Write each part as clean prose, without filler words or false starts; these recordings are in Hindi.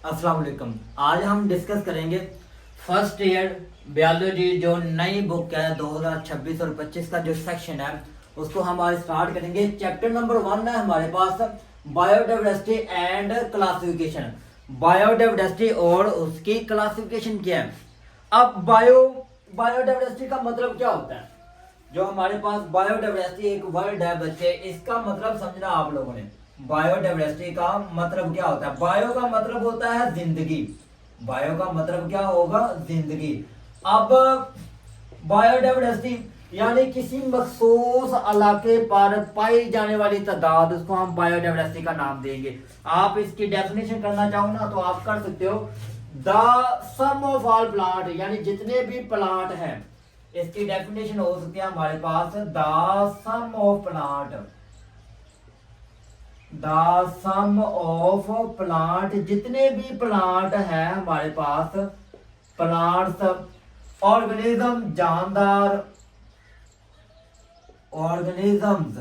अस्सलाम वालेकुम। आज हम डिस्कस करेंगे फर्स्ट ईयर बायोलॉजी जो नई बुक है 2026 और 25 का जो सेक्शन है उसको हम आज स्टार्ट करेंगे। चैप्टर नंबर 1 है हमारे पास बायोडाइवर्सिटी एंड क्लासिफिकेशन। बायोडाइवर्सिटी और उसकी क्लासिफिकेशन क्या है। अब बायोडाइवर्सिटी का मतलब क्या होता है। जो हमारे पास बायोडाइवर्सिटी एक वर्ड है बच्चे, इसका मतलब समझना आप लोगों ने। बायोडाइवर्सिटी का मतलब क्या होता है। बायो का मतलब होता है जिंदगी। बायो का मतलब क्या होगा, जिंदगी। अब बायोडाइवर्सिटी यानी किसी मखसूस इलाके पर पाई जाने वाली तादाद, उसको हम बायोडाइवर्सिटी का नाम देंगे। आप इसकी डेफिनेशन करना चाहो ना तो आप कर सकते हो। The sum of all plant, यानी जितने भी प्लांट हैं, इसकी डेफिनेशन हो सकती है हमारे पास the sum of plant. The sum of plant, जितने भी प्लांट है हमारे पास, प्लांट्स, ऑर्गेनिज्म, जानदार, ऑर्गेनिजम्स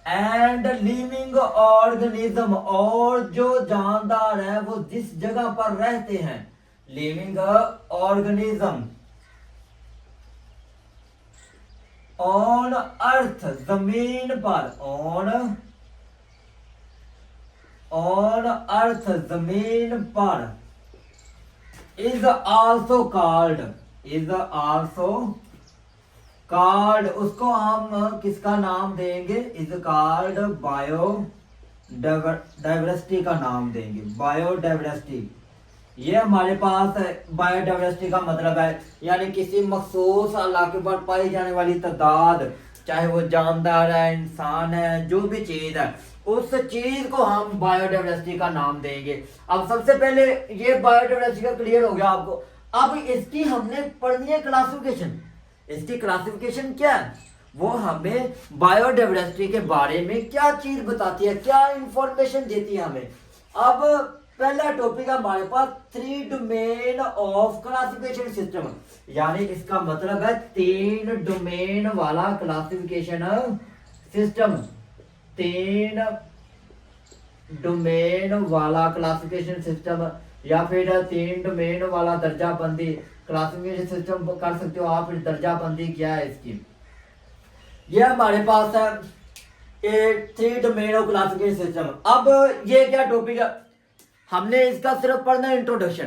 एंड लिविंग ऑर्गेनिज्म, और जो जानदार है वो जिस जगह पर रहते हैं, लिविंग ऑर्गेनिज्म ऑन अर्थ, जमीन पर, ऑन अर्थ, जमीन पर, is also called, is also called, उसको हम किसका नाम देंगे, इज कॉल्ड बायो डाइवर्सिटी का नाम देंगे। बायोडाइवर्सिटी ये हमारे पास बायोडाइवर्सिटी का मतलब है, यानी किसी मखसूस इलाके पर पाई जाने वाली तादाद, चाहे वो जानदार है, इंसान है, जो भी चीज है, उस चीज को हम बायोडाइवर्सिटी का नाम देंगे। अब सबसे पहले ये बायोडाइवर्सिटी का क्लियर हो गया आपको। अब इसकी हमने पढ़नी है क्लासिफिकेशन। इसकी क्लासिफिकेशन क्या है, वो हमें बायोडाइवर्सिटी के बारे में क्या चीज बताती है, क्या इंफॉर्मेशन देती है हमें। अब पहला टॉपिक है हमारे पास three domain of classification system, यानी इसका मतलब है 3 डोमेन वाला क्लासिफिकेशन सिस्टम। 3 डोमेन वाला क्लासिफिकेशन सिस्टम, या फिर 3 डोमेन वाला दर्जाबंदी क्लासिफिकेशन सिस्टम कर सकते हो आप। दर्जाबंदी क्या है इसकी, ये हमारे पास है 3 डोमेन ऑफ क्लासिफिकेशन सिस्टम। अब ये क्या टॉपिक है, हमने इसका सिर्फ पढ़ना है इंट्रोडक्शन।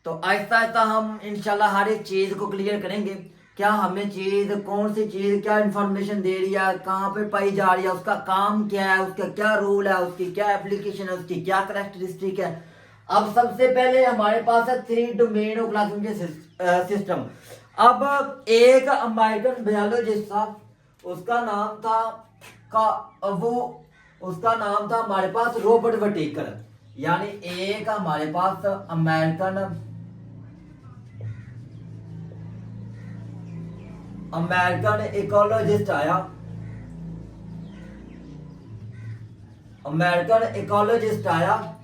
तो आहिस्ता आहिस्ता हम इंशाल्लाह हर एक चीज को क्लियर करेंगे। क्या हमें चीज, कौन सी चीज क्या इंफॉर्मेशन दे रही है, कहाँ पे पाई जा रही है, उसका काम क्या है, उसका क्या रोल है, उसकी क्या एप्लीकेशन है, उसकी क्या करेक्टरिस्टिक है। अब सबसे पहले हमारे पास है 3 डोमेन ऑफ क्लासिफिकेशन सिस्टम। अब एक अमेरिकन बायोलॉजिस्ट था, उसका नाम था वो उसका नाम था हमारे पास रॉबर्ट वटेकर। यानी एक हमारे पास अमेरिकन इकोलॉजिस्ट आया। अमेरिकन इकोलॉजिस्ट आया,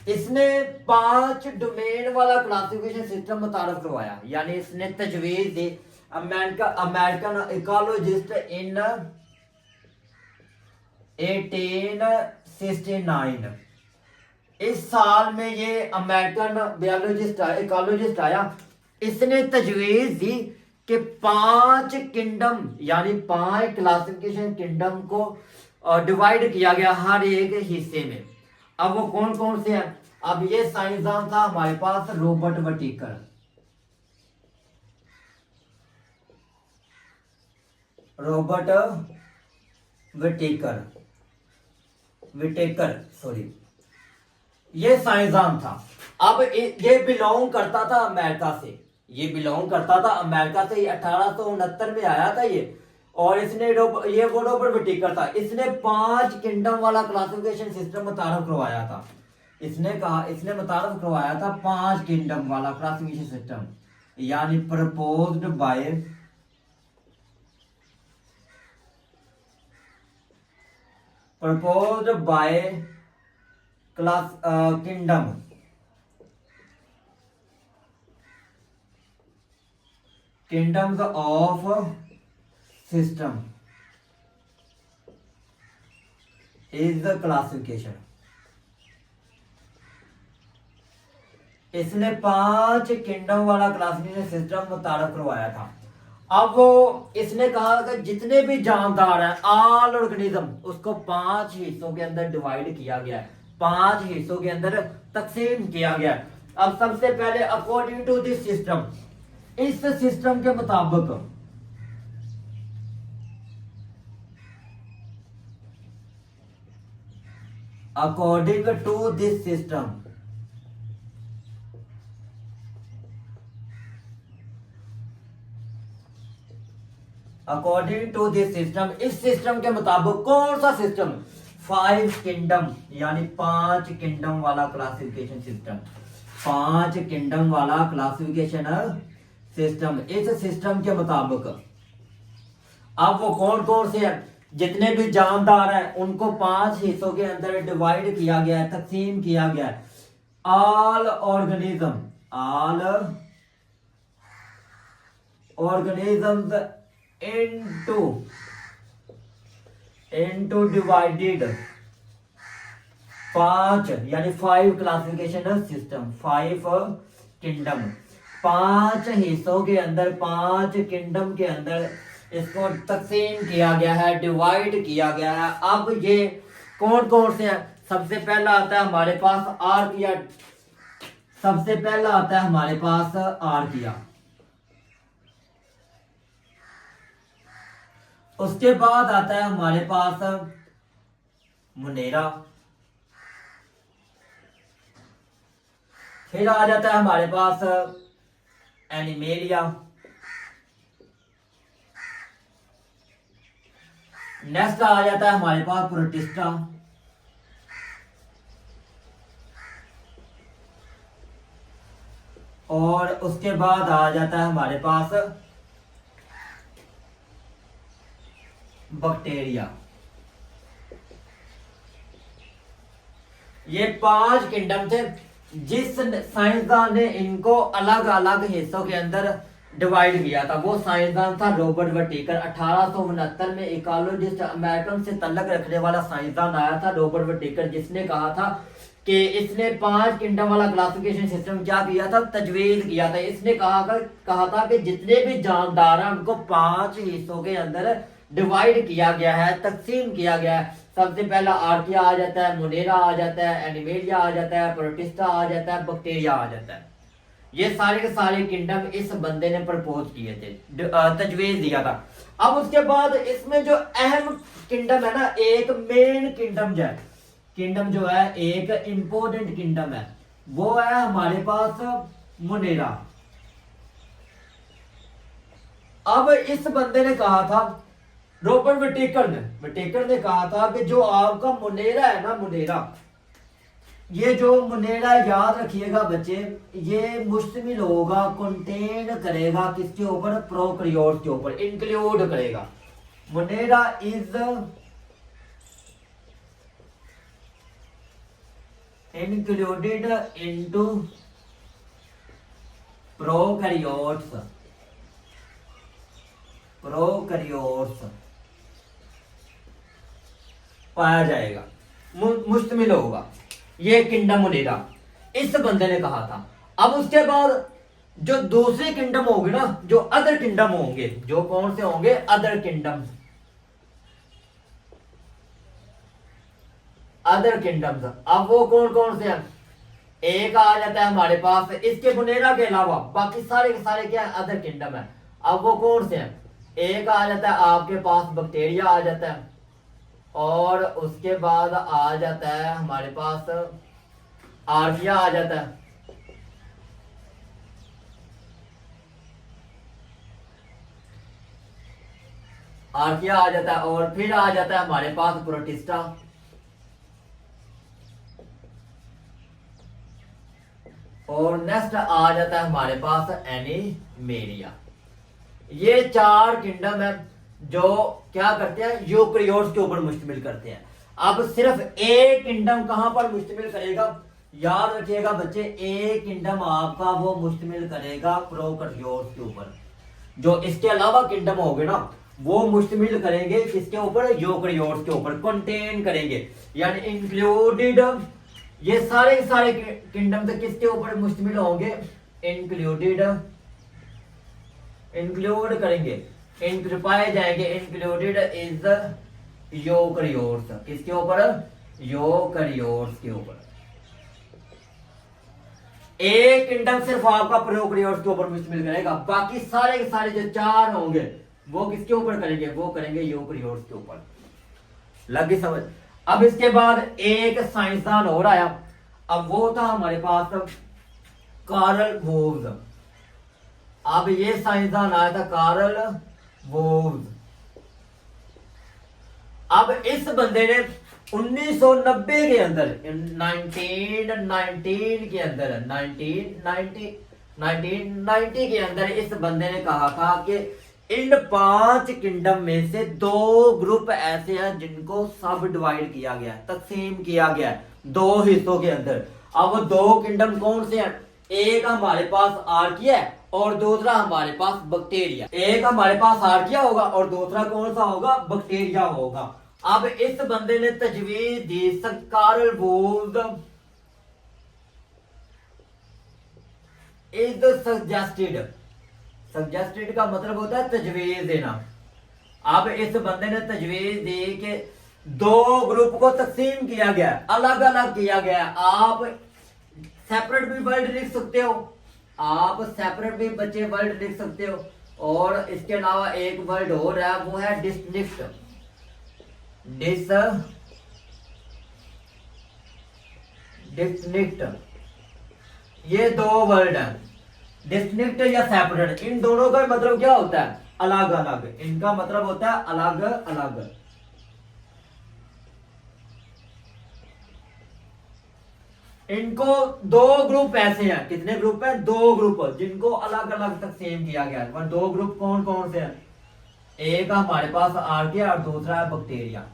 इसने 5 डोमेन वाला क्लासिफिकेशन सिस्टम मुतारफ करवाया, यानी इसने तजवीज दी। अमेरिकन इकोलॉजिस्ट इन 1869, इस साल में ये अमेरिकन बायोलॉजिस्ट इकोलॉजिस्ट आया। इसने तजवीज दी कि 5 किंगडम, यानी 5 क्लासिफिकेशन किंगडम को डिवाइड किया गया हर एक हिस्से में। अब वो कौन कौन से हैं। अब ये साइंसदान था हमारे पास Robert Whittaker. Robert Whittaker Whittaker sorry, ये साइंसदान था। अब ये बिलोंग करता था अमेरिका से, ये बिलोंग करता था अमेरिका से। 1869 में आया था ये, और इसने ये वो रॉबर्ट विटेकर था। इसने 5 किंगडम वाला क्लासिफिकेशन सिस्टम मुतारफ करवाया था। इसने मुतारफ करवाया था 5 किंगडम वाला क्लासिफिकेशन सिस्टम, यानी proposed by class kingdoms of system is the classification. इसने 5 किंगडम वाला क्लासिफिकेशन सिस्टम मुतारफ करवाया था। अब वो इसने कहा कि जितने भी जानदार हैं ऑल ऑर्गेनिज्म उसको 5 हिस्सों के अंदर डिवाइड किया गया है, 5 हिस्सों के अंदर तकसीम किया गया है। अब सबसे पहले अकॉर्डिंग टू दिस सिस्टम, इस सिस्टम के मुताबिक according to this system according to this system, इस सिस्टम के मुताबिक कौन सा सिस्टम? 5 किंगडम यानी 5 किंगडम वाला क्लासिफिकेशन सिस्टम, 5 किंगडम वाला क्लासिफिकेशन सिस्टम। इस सिस्टम के मुताबिक अब वो कौन कौन से हैं? जितने भी जानदार हैं उनको 5 हिस्सों के अंदर डिवाइड किया गया है, तकसीम किया गया है। All organism, all organisms into divided 5 यानी 5 क्लासिफिकेशन सिस्टम, 5 किंगडम, 5 हिस्सों के अंदर, 5 किंगडम के अंदर इसको तकसीम किया गया है, डिवाइड किया गया है। अब ये कौन कौन से हैं? सबसे पहला आता है हमारे पास आर्किया, सबसे पहला आता है हमारे पास आर्किया, उसके बाद आता है हमारे पास मुनेरा, फिर आ जाता है हमारे पास एनिमेलिया, नेक्स्ट आ जाता है हमारे पास प्रोटिस्टा, और उसके बाद आ जाता है हमारे पास बैक्टीरिया। ये 5 किंगडम थे। जिस साइंसदान ने इनको अलग अलग हिस्सों के अंदर डिवाइड किया था वो साइंसदान था रॉबर्ट वटीकर। 1869 में इकोलॉजिस्ट, अमेरिकन से तल्लक रखने वाला साइंसदान आया था रॉबर्ट वटीकर, जिसने कहा था कि इसने 5 किंगडम वाला क्लासिफिकेशन सिस्टम क्या किया था? तजवीज किया था। इसने कहा था कि जितने भी जानदार हैं उनको 5 हिस्सों के अंदर डिवाइड किया गया है, तकसीम किया गया है। सबसे पहला आर्किया आ जाता है, मुनेरा आ जाता है, एनिमेलिया आ जाता है, प्रोटिस्टा आ जाता है, बैक्टीरिया आ जाता है। ये सारे के सारे किंगडम इस बंदे ने प्रपोज किए थे, तजवीज दिया था। अब उसके बाद इसमें जो अहम किंगडम है ना, एक मेन किंगडम जो है एक इंपॉर्टेंट किंगडम है, वो है हमारे पास मुनेरा। अब इस बंदे ने कहा था, रॉबर्ट विटेकर ने कहा था कि जो आपका मुनेरा है ना, मुनेरा, ये जो मुनेरा याद रखिएगा बच्चे, ये मुश्तमिल होगा, कंटेन करेगा किसके ऊपर? प्रोकैरियोट्स के ऊपर इंक्लूड करेगा। मुनेरा इज इंक्लूडेड इनटू प्रोकैरियोट्स पाया जाएगा, मुश्तमिल होगा ये किंगडम मुनेरा, इस बंदे ने कहा था। अब उसके बाद जो दूसरे किंगडम होंगे ना, जो अदर किंगडम होंगे, जो कौन से होंगे? Other kingdoms. अब वो कौन कौन से हैं? एक आ जाता है हमारे पास, इसके मुनेरा के अलावा बाकी सारे के सारे क्या है? अदर किंगडम है। अब वो कौन से हैं? एक आ जाता है आपके पास बैक्टीरिया आ जाता है, और उसके बाद आ जाता है हमारे पास आर्किया आ जाता है, और फिर आ जाता है हमारे पास प्रोटिस्टा, और नेक्स्ट आ जाता है हमारे पास एनिमेलिया। ये 4 किंगडम है जो क्या करते हैं? यूकैरियोट्स के ऊपर मुश्तमिल करते हैं। अब सिर्फ एक किंगडम कहां पर मुश्तमिल करेगा? याद रखिएगा बच्चे, एक किंगडम आपका वो मुश्तमिल करेगा प्रोकैरियोट्स के ऊपर। जो इसके अलावा किंगडम होंगे ना, वो मुश्तमिल करेंगे किसके ऊपर? यूकैरियोट्स के ऊपर, कंटेन करेंगे, यानी इंक्लूडेड ये सारे के सारे किंगडम तो किसके ऊपर मुश्तमिल होंगे? इंक्लूडेड, इंक्लूड करेंगे, पाए जाएंगे इंक्लूडेड इज यूकैरियोट्स। किसके ऊपर? यूकैरियोट्स के ऊपर। एक किंगडम सिर्फ आपका प्रोकैरियोट्स के ऊपर मुश्तमिल करेगा, बाकी सारे के सारे जो 4 होंगे वो किसके ऊपर करेंगे? वो करेंगे यूकैरियोट्स के ऊपर। लगी समझ? अब इसके बाद एक साइंसदान और आया, अब वो था हमारे पास कार्ल वोल्ज। अब ये साइंसदान आया था कार्ल वोल्ज। अब इस बंदे ने 1990 के अंदर, 1919 के अंदर, 1990 के अंदर इस बंदे ने कहा था कि इन 5 किंगडम में से 2 ग्रुप ऐसे हैं जिनको सब डिवाइड किया गया है, तकसीम किया गया है 2 हिस्सों के अंदर। अब वो 2 किंगडम कौन से हैं? एक हमारे पास आर्किया है और दूसरा हमारे पास बैक्टीरिया। एक हमारे पास आर्किया होगा और दूसरा कौन सा होगा? बैक्टीरिया होगा। अब इस बंदे ने तजवीज दी, कार्ल वोल्ज इज सजेस्टेड, सजेस्टेड का मतलब होता है तजवीज देना। अब इस बंदे ने तजवीज दी कि 2 ग्रुप को तकसीम किया गया, अलग अलग किया गया। आप सेपरेट भी वर्ड लिख सकते हो, आप सेपरेट भी बच्चे वर्ड लिख सकते हो। और इसके अलावा एक वर्ड और है, वो है डिस्टिंक्ट। डिस्टिंक्ट, ये 2 वर्ड है, डिस्टिंक्ट या सेपरेट। इन दोनों का मतलब क्या होता है? अलग अलग। इनका मतलब होता है अलग अलग। इनको 2 ग्रुप ऐसे हैं, कितने ग्रुप हैं? 2 ग्रुप जिनको अलग अलग तकसीम किया गया है। 2 ग्रुप कौन कौन से हैं? एक हमारे पास आर्किया और दूसरा है बैक्टीरिया।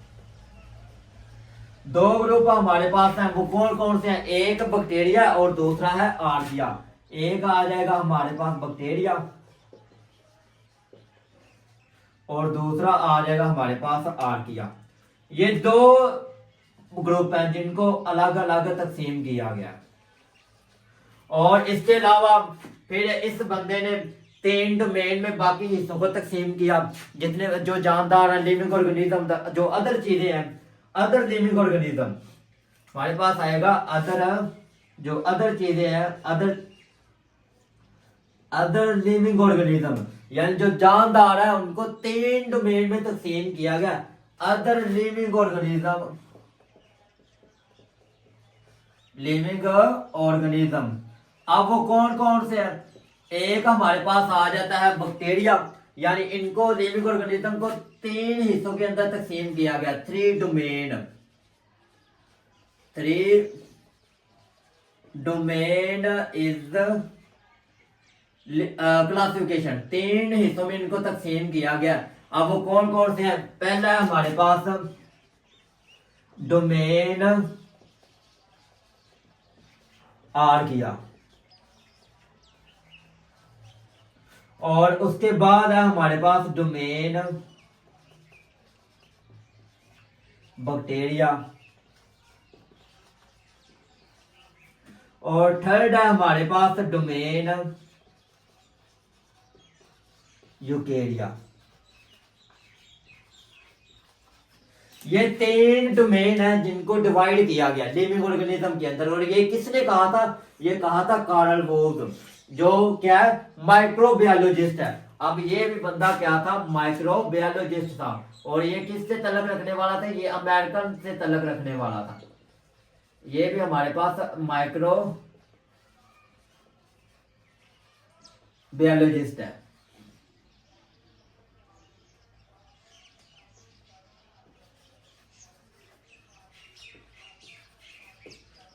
2 ग्रुप हमारे पास हैं, वो कौन कौन से हैं? एक बैक्टीरिया और दूसरा है आर्किया। एक आ जाएगा हमारे पास बैक्टीरिया और दूसरा आ जाएगा हमारे पास आर्किया। ये 2 ग्रुप हैं जिनको अलग अलग तकसीम किया गया। और इसके अलावा फिर इस बंदे ने 3 डोमेन में बाकी हिस्सों को तकसीम किया, जितने जो जानदार हैं, लिविंग ऑर्गेनिज्म, जो अदर चीजें हैं, अदर लिविंग ऑर्गेनिज्म हमारे पास आएगा। अदर, जो अदर चीजें हैं, अदर लिविंग ऑर्गेनिज्म, यानी जो जानदार है उनको 3 डोमेन में तकसीम किया गया। Other living organism, living organism. अब वो कौन कौन से हैं? एक हमारे पास आ जाता है बैक्टीरिया, यानी इनको लिविंग ऑर्गेनिज्म को 3 हिस्सों के अंदर तकसीम किया गया। 3 डोमेन, 3 डोमेन इज क्लासिफिकेशन। 3 हिस्सों में इनको तकसीम किया गया। अब वो कौन कौन से हैं? पहला है हमारे पास डोमेन आर्किया, और उसके बाद है हमारे पास डोमेन बैक्टीरिया, और थर्ड है हमारे पास डोमेन यूकेरिया। ये 3 डोमेन है जिनको डिवाइड किया गया लिविंग ऑर्गेनिज्म के अंदर। और ये किसने कहा था? ये कहा था कार्ल वोल्ज, जो क्या है? माइक्रोबायोलॉजिस्ट है। अब ये भी बंदा क्या था? माइक्रोबायोलॉजिस्ट था। और ये किससे तल्लुक रखने वाला था? ये अमेरिकन से तल्लुक रखने वाला था। ये भी हमारे पास माइक्रो बायोलॉजिस्ट है।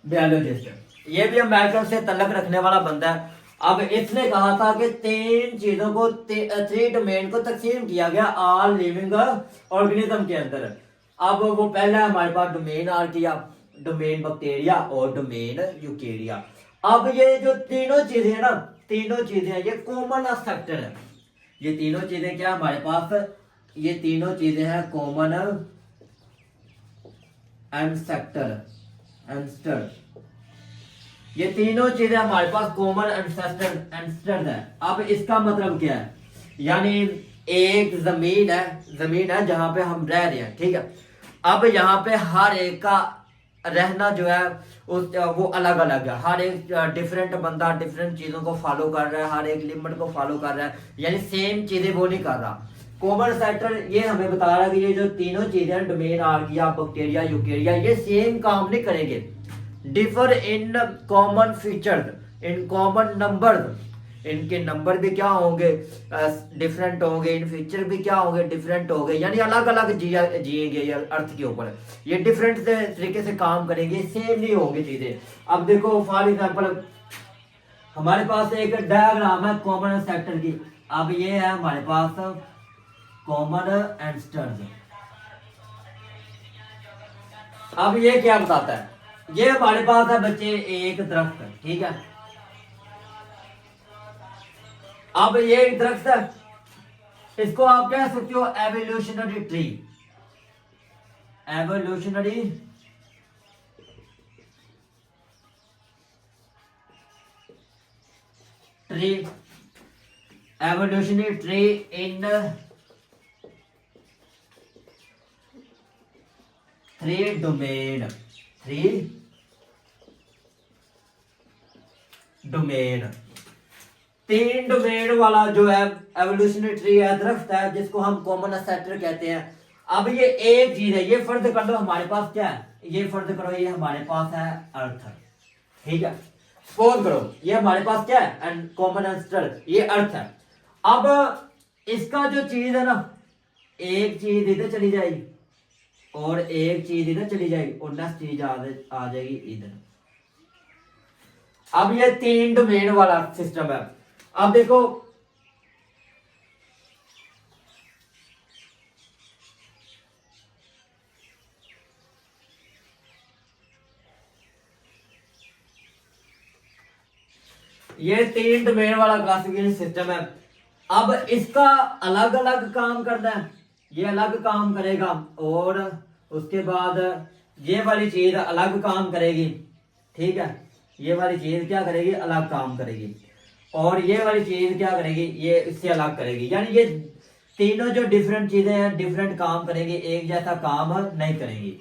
बायोलॉजिस्ट, ये भी अमेरिकन से तल्लुक रखने वाला बंदा है। अब इसने कहा था कि 3 चीजों को, 3 डोमेन को तकसीम किया गया ऑल लिविंग ऑर्गेनिज्म के अंदर। अब वो पहला हमारे पास डोमेन आर्किया, डोमेन बैक्टीरिया और डोमेन यूकेरिया। अब ये जो तीनों चीजें हैं ना, तीनों चीजें हैं, ये कॉमन सेक्टर है। ये तीनों चीजें क्या हमारे पास? ये तीनों चीजें हैं कॉमन एंड सेक्टर, ये तीनों चीजें हमारे पास कॉमन एंसेस्टर्स है। अब इसका मतलब क्या है, यानी एक जमीन है जहां पे हम रह रहे हैं, ठीक है। अब यहाँ पे हर एक का रहना जो है उस वो अलग अलग है, हर एक डिफरेंट बंदा डिफरेंट चीजों को फॉलो कर रहा है, हर एक लिमिट को फॉलो कर रहा है, यानी सेम चीजें वो नहीं कर रहा। कॉमन सेक्टर ये हमें बता रहा है कि ये जो तीनों चीजें डोमेन, आर्किया, बैक्टीरिया, यूकेरिया, ये सेम काम नहीं करेंगे। Differ in common features, in common numbers, इनके नंबर भी क्या होंगे, डिफरेंट होंगे, इन फीचर भी क्या होंगे, डिफरेंट होंगे, यानी अलग अलग जिएंगे ये अर्थ के ऊपर, ये डिफरेंट तरीके से काम करेंगे, सेम नहीं होंगे चीजें। अब देखो फॉर एग्जांपल हमारे पास एक डायग्राम है कॉमन सेक्टर की। अब ये है हमारे पास कॉमन एंसेस्टर्स। अब ये क्या बताता है, ये हमारे पास है बच्चे एक दरख्त, ठीक है। अब ये एक दरख्त है, इसको आप कह सकते हो evolutionary tree, evolutionary tree, evolutionary tree in 3 domain, 3 domain, 3 domain वाला जो है एवोल्यूशनरी ट्री है, दरख्त है, जिसको हम कॉमन एंसेस्टर कहते हैं। अब ये एक चीज है, ये फर्ज कर लो हमारे पास क्या है, ये फर्ज करो ये हमारे पास है अर्थ, ठीक है। सपोज करो ये हमारे पास क्या है, एंड कॉमन एंसेस्टर ये अर्थ है। अब इसका जो चीज है ना, एक चीज इधर चली जाएगी और एक चीज इधर चली जाएगी और नेक्स्ट चीज आ जाएगी इधर। अब ये 3 डोमेन वाला सिस्टम है। अब देखो ये 3 डोमेन वाला क्लासिफिकेशन सिस्टम है। अब इसका अलग अलग काम करना है, ये अलग काम करेगा और उसके बाद ये वाली चीज अलग काम करेगी, ठीक है। ये वाली चीज क्या करेगी, अलग काम करेगी, और ये वाली चीज क्या करेगी, ये इससे अलग करेगी, यानी ये तीनों जो डिफरेंट चीजें हैं डिफरेंट काम करेंगे, एक जैसा काम नहीं करेंगी।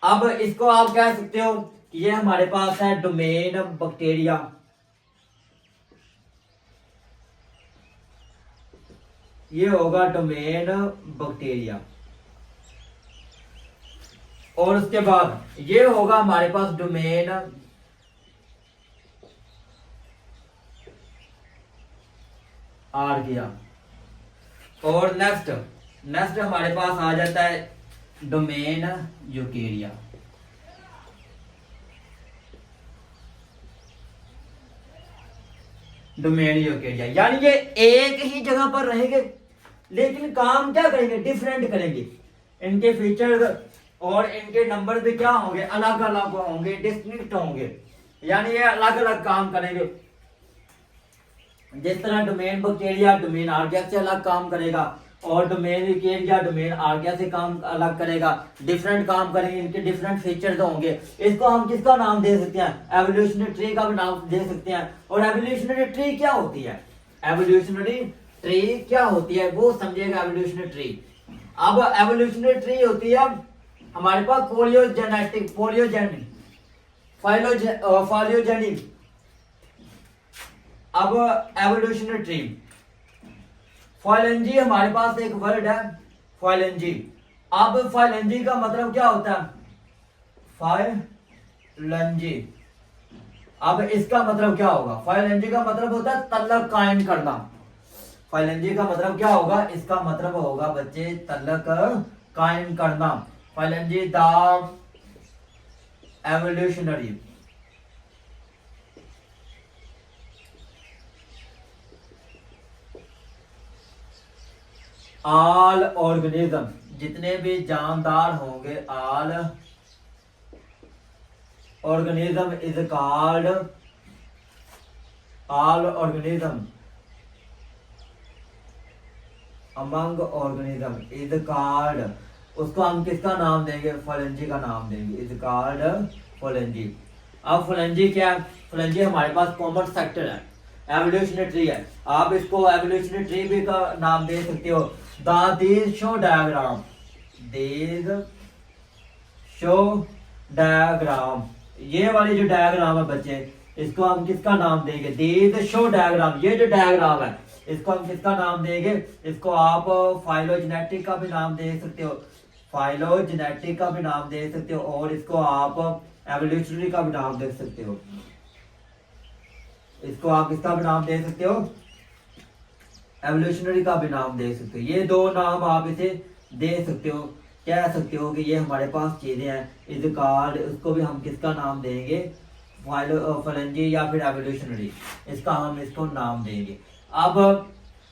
अब इसको आप कह सकते हो कि ये हमारे पास है डोमेन बैक्टीरिया, ये होगा डोमेन बैक्टीरिया, और उसके बाद ये होगा हमारे पास डोमेन आर्किया, और नेक्स्ट हमारे पास आ जाता है डोमेन यूकेरिया। डोमेन यूकेरिया, यानी ये एक ही जगह पर रहेंगे लेकिन काम क्या करेंगे, डिफरेंट करेंगे। इनके फीचर और इनके नंबर भी क्या होंगे, अलग अलग होंगे, डिस्टिंक्ट होंगे, यानी ये अलग अलग काम करेंगे। जिस तरह डोमेन बैक्टीरिया डोमेन आर्किया से अलग काम करेगा और डोमेन यूकेरिया डोमेन आर्किया से काम अलग करेगा, डिफरेंट काम करेंगे, इनके डिफरेंट फीचर्स होंगे। इसको हम किसका नाम दे सकते हैं, एवोल्यूशनरी ट्री का भी नाम दे सकते हैं। और एवोल्यूशनरी ट्री क्या होती है, एवोल्यूशनरी ट्री क्या होती है वो समझिएगा। एवोल्यूशनरी ट्री, अब एवोल्यूशनरी ट्री होती है हमारे पास फाइलोजेनिक। अब एवोल्यूशनरी ट्री, फाइलेंजी हमारे पास एक वर्ड है फाइलेंजी। अब फाइलेंजी का मतलब क्या होता है, फाइलेंजी, अब इसका मतलब क्या होगा, फाइलेंजी का मतलब होता है तल्लक कायम करना। फाइलेंजी का मतलब क्या होगा, इसका मतलब होगा बच्चे तल्लक कायम करना। फाइलेंजी द एवोल्यूशनरी ऑल ऑर्गेनिज्म, जितने भी जानदार होंगे, all organism is called, all organism among organism is called, उसको हम किसका नाम देंगे, फाइलेंजी का नाम देंगे, इज कॉल्ड फाइलेंजी। अब फलंजी क्या है? फलंजी हमारे पास कॉमन सेक्टर है, एवोल्यूशनरी ट्री है। आप इसको एवोल्यूशनरी ट्री भी का नाम दे सकते हो। These show diagram, these show diagram, ये वाली जो डायग्राम है बच्चे, इसको हम किसका नाम देंगे? These show diagram. ये जो डायग्राम है इसको हम किसका नाम देंगे? इसको आप फाइलोजेनेटिक का भी नाम दे सकते हो, फाइलोजेनेटिक का भी नाम दे सकते हो, और इसको आप एवोल्यूशनरी का भी नाम दे सकते हो। इसको आप किसका भी नाम दे सकते हो? एवोल्यूशनरी का भी नाम दे सकते हो। ये दो नाम आप इसे दे सकते हो, कह सकते हो कि ये हमारे पास चीजें हैं। इस कार्ड उसको भी हम किसका नाम देंगे? फलंजी या फिर एवोल्यूशनरी, इसका हम इसको नाम देंगे। अब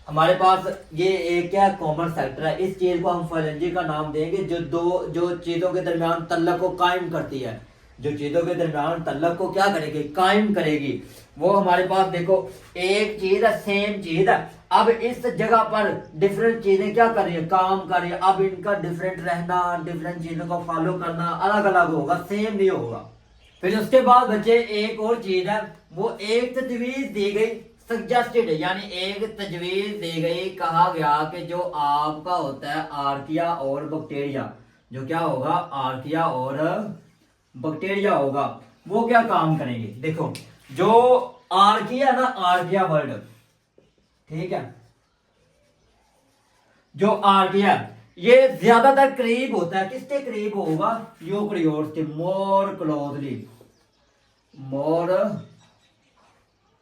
हमारे पास ये एक क्या कॉमन सेक्टर है, इस चीज को हम फलंजी का नाम देंगे जो चीजों के दरमियान तल्लक को कायम करती है, जो चीजों के दरमियान तल्लक को क्या करेगी? कायम करेगी। वो हमारे पास देखो एक चीज है, सेम चीज है, अब इस जगह पर डिफरेंट चीजें क्या कर रही है? काम कर रही है। अब इनका डिफरेंट रहना, डिफरेंट चीजों को फॉलो करना अलग अलग होगा, सेम नहीं होगा। फिर उसके बाद बच्चे एक और चीज है, वो एक तजवीज दी गई, सजेस्टेड, यानी एक तजवीज दी गई, कहा गया कि जो आपका होता है आर्किया और बैक्टीरिया, जो क्या होगा? आर्किया और बैक्टीरिया होगा, वो क्या काम करेंगे? देखो जो आर्किया ना, आर्किया वर्ड, ठीक है, जो आर्किया ये ज्यादातर करीब होता है, किसके करीब होगा? यूकेरियोट्स के, मोर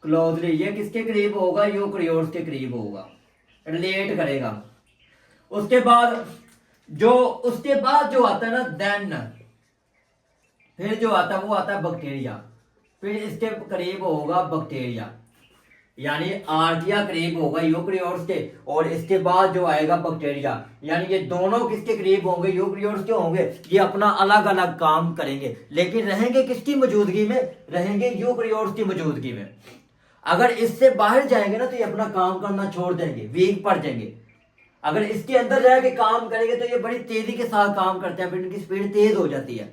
क्लोजली ये किसके करीब होगा? यूकेरियोट्स के करीब होगा, रिलेट करेगा। उसके बाद जो आता है ना, देन फिर जो आता है वो आता है बैक्टीरिया, फिर इसके करीब होगा बैक्टीरिया, यानी आर्किया करीब होगा यूकेरियोट्स के, और इसके बाद जो आएगा बैक्टीरिया, यानी ये दोनों किसके करीब होंगे? यूकेरियोट्स के होंगे। ये अपना अलग अलग काम करेंगे, लेकिन रहेंगे किसकी मौजूदगी में? रहेंगे यूकेरियोट्स की मौजूदगी में। अगर इससे बाहर जाएंगे ना तो ये अपना काम करना छोड़ देंगे, वीक पड़ जाएंगे। अगर इसके अंदर जाके काम करेंगे तो ये बड़ी तेजी के साथ काम करते हैं, फिर इनकी स्पीड तेज हो जाती है,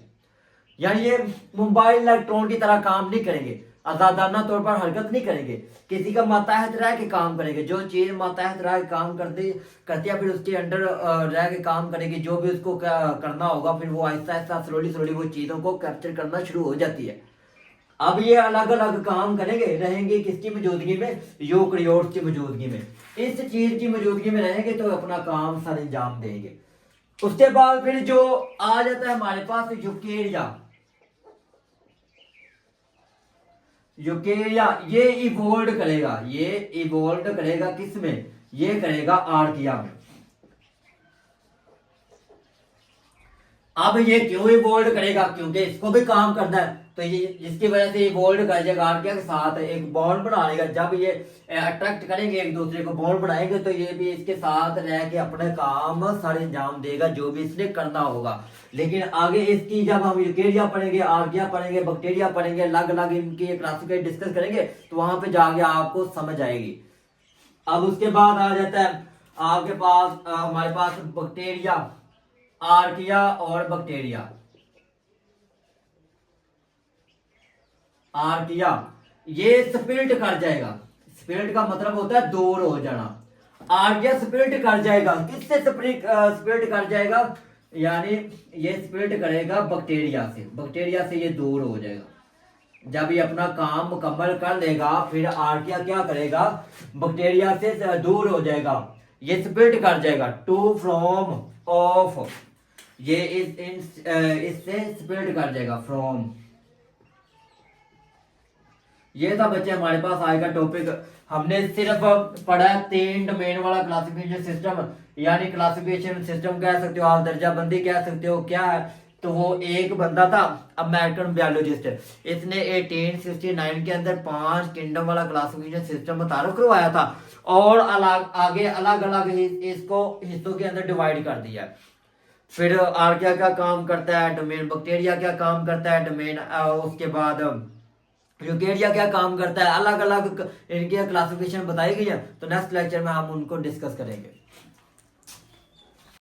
यानी ये मोबाइल इलेक्ट्रॉन की तरह काम नहीं करेंगे, आजादाना तौर पर हरकत नहीं करेंगे, किसी का मातहत रह के काम करेंगे। जो चीज मातहत रह के काम करती है फिर उसके अंडर रह के काम करेगी, जो भी उसको करना होगा फिर वो आहिस्ता आहिस्ता स्लोली वो चीजों को कैप्चर करना शुरू हो जाती है। अब ये अलग अलग काम करेंगे, रहेंगे किसकी मौजूदगी में? यूकेरियोट्स की मौजूदगी में। इस चीज की मौजूदगी में रहेंगे तो अपना काम सर अंजाम देंगे। उसके बाद फिर जो आ जाता है हमारे पास यूकेरिया, ये इवोल्व करेगा किसमें? ये करेगा आर्किया में। अब ये क्यों इवोल्व करेगा? क्योंकि इसको भी काम करना है, तो ये जिसकी वजह से इवोल्व कर जाएगा, आर्किया के साथ एक बॉन्ड बना लेगा। जब ये अट्रैक्ट करेंगे एक दूसरे को, बॉन्ड बनाएंगे, तो ये भी इसके साथ रह के अपने काम सारे अंजाम देगा जो भी इसने करना होगा। लेकिन आगे इसकी जब हम यूकेरिया पढ़ेंगे, आर्किया पढ़ेंगे, बैक्टीरिया पढ़ेंगे, अलग अलग इनकी क्लासिफिकेशन डिस्कस करेंगे, तो वहां पे जाके आपको समझ आएगी। अब उसके बाद आ जाता है आपके पास हमारे पास बैक्टीरिया, आर्किया और बैक्टीरिया। आर्किया ये स्प्लिट कर जाएगा, स्प्लिट का मतलब होता है दूर हो जाना। आर्किया स्प्लिट कर जाएगा, किससे स्प्लिट कर जाएगा? यानी ये स्प्लिट करेगा बैक्टीरिया से ये दूर हो जाएगा। जब ये अपना काम मुकम्मल कर लेगा फिर आर्किया क्या करेगा? बैक्टीरिया से दूर हो जाएगा, ये स्प्लिट कर जाएगा, टू फ्रॉम ऑफ, ये इससे स्प्लिट कर जाएगा, फ्रॉम। ये था बच्चे हमारे पास आएगा टॉपिक। हमने सिर्फ पढ़ा है 3 डोमेन वाला क्लासिफिकेशन सिस्टम, यानी क्लासिफिकेशन सिस्टम कह सकते हो आप, दर्जाबंदी कह सकते हो। क्या है? तो वो एक बंदा था अमेरिकन बायोलॉजिस्ट, इसने 1869 के अंदर 5 किंगडम वाला क्लासिफिकेशन सिस्टम मुतारफ करवाया था, और आगे अलग अलग इसको हिस्सों के अंदर डिवाइड कर दिया। फिर आर्किया क्या काम करता है, डोमेन बैक्टीरिया क्या काम करता है, डोमेन उसके बाद यूकेरिया क्या काम करता है, अलग अलग इनकी क्लासिफिकेशन बताई गई है। तो नेक्स्ट लेक्चर में हम उनको डिस्कस करेंगे।